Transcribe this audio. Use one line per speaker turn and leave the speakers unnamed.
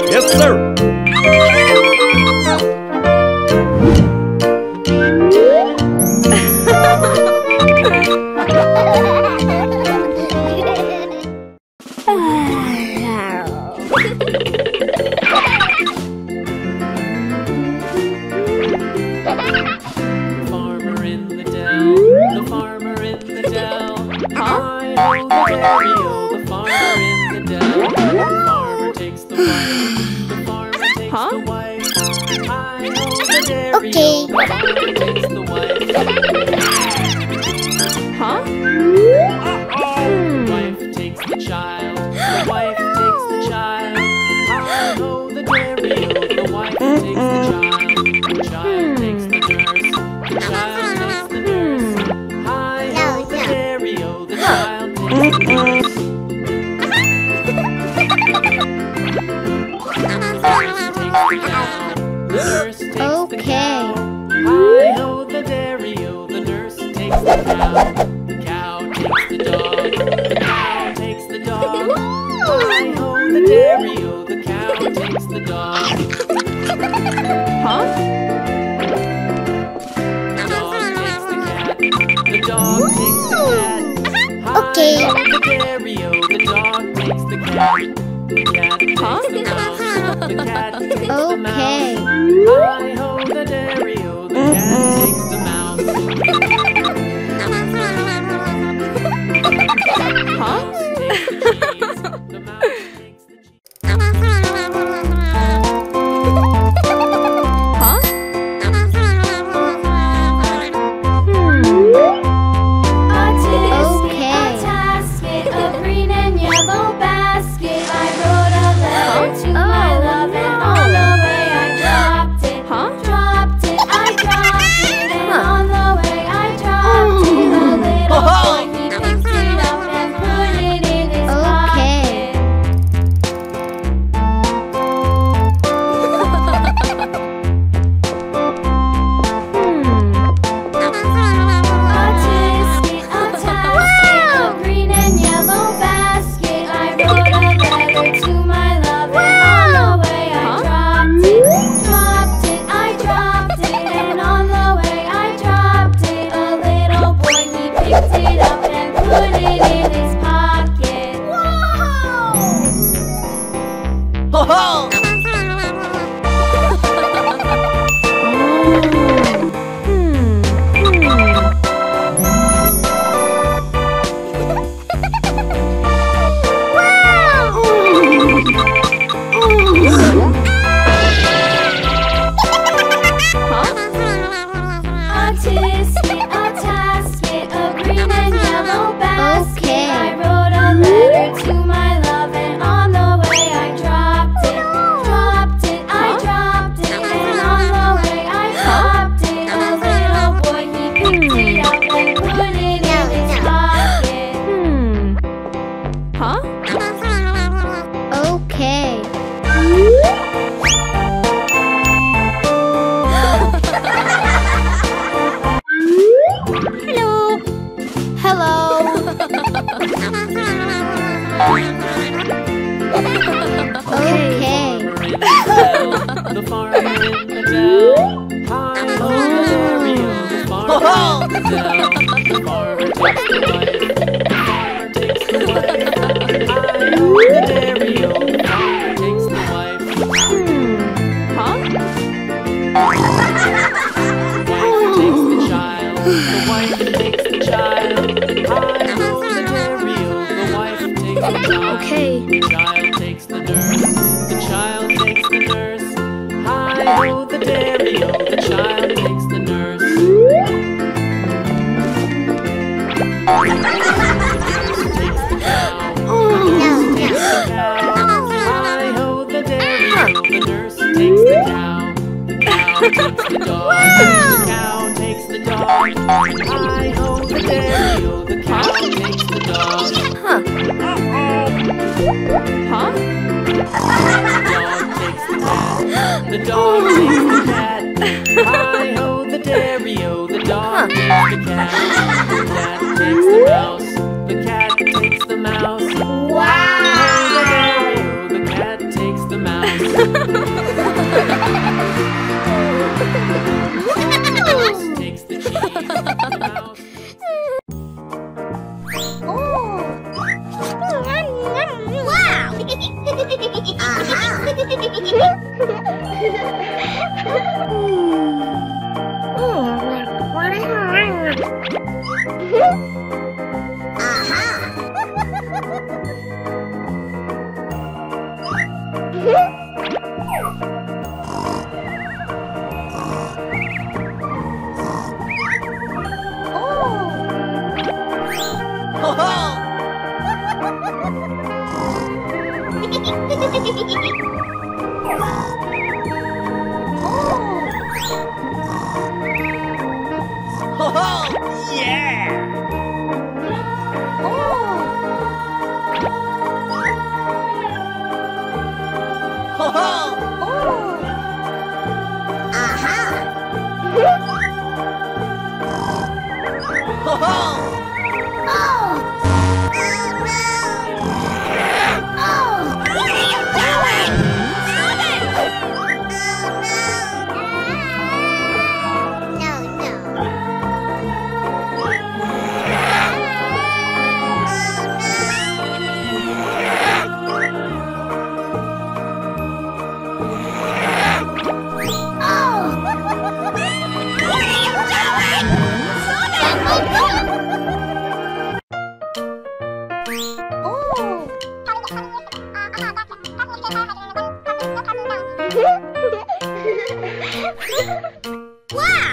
Yes, sir.
Farmer in the dell, the farmer in the dell. Hi-ho, the dairy-o, the farmer in the dell. The farmer takes the wife, the farmer takes the wife. Hi-ho, the dairy-o, the farmer takes the wife. The wife takes the child, the wife takes the child. Hi-ho, the dairy-o, the wife takes the child. The child takes the nurse, the child takes the nurse. Hi-ho, the dairy-o, the child takes the nurse. The nurse takes the cow. Hi-ho, the dairy-o, the nurse takes the cow. The cow takes the dog, the cow takes the dog. Hi-ho, the dairy-o, the cow takes the dog. The dog takes the cat.
Okay.
Hi-ho, the dairy-o, the dog takes the cat. The cat takes the mouse. The cat takes the mouse. Hi-ho, the dairy-o, the cat takes the mouse. The mouse takes the cheese. The mouse takes the cheese. The farmer in the dell. Hi-ho, the dairy-o, the farmer in the dell. The farmer takes the wife, the farmer takes the wife. Hi-ho, the dairy-o, the farmer takes the wife. The wife takes the child, the wife takes the child. Hi-ho, the dairy-o, the wife takes the child. The child takes the nurse, the child takes the nurse. Hi-ho, the dairy-o, the child takes the nurse. Takes the cow. Takes the cow. Hi-ho, the dairy-o, the nurse takes the cow. The cow takes the dog. The cow takes the dog. Hi-ho, the dairy-o, the cow takes the dog.
Huh?
The dog takes the cat. Hi-ho, the dairy-o, the dog takes the cat. The cat takes the mouse. The cat takes the mouse. Wow! The dairy-o, the cat takes the mouse. The mouse takes the cheese. The mouse.
Wow!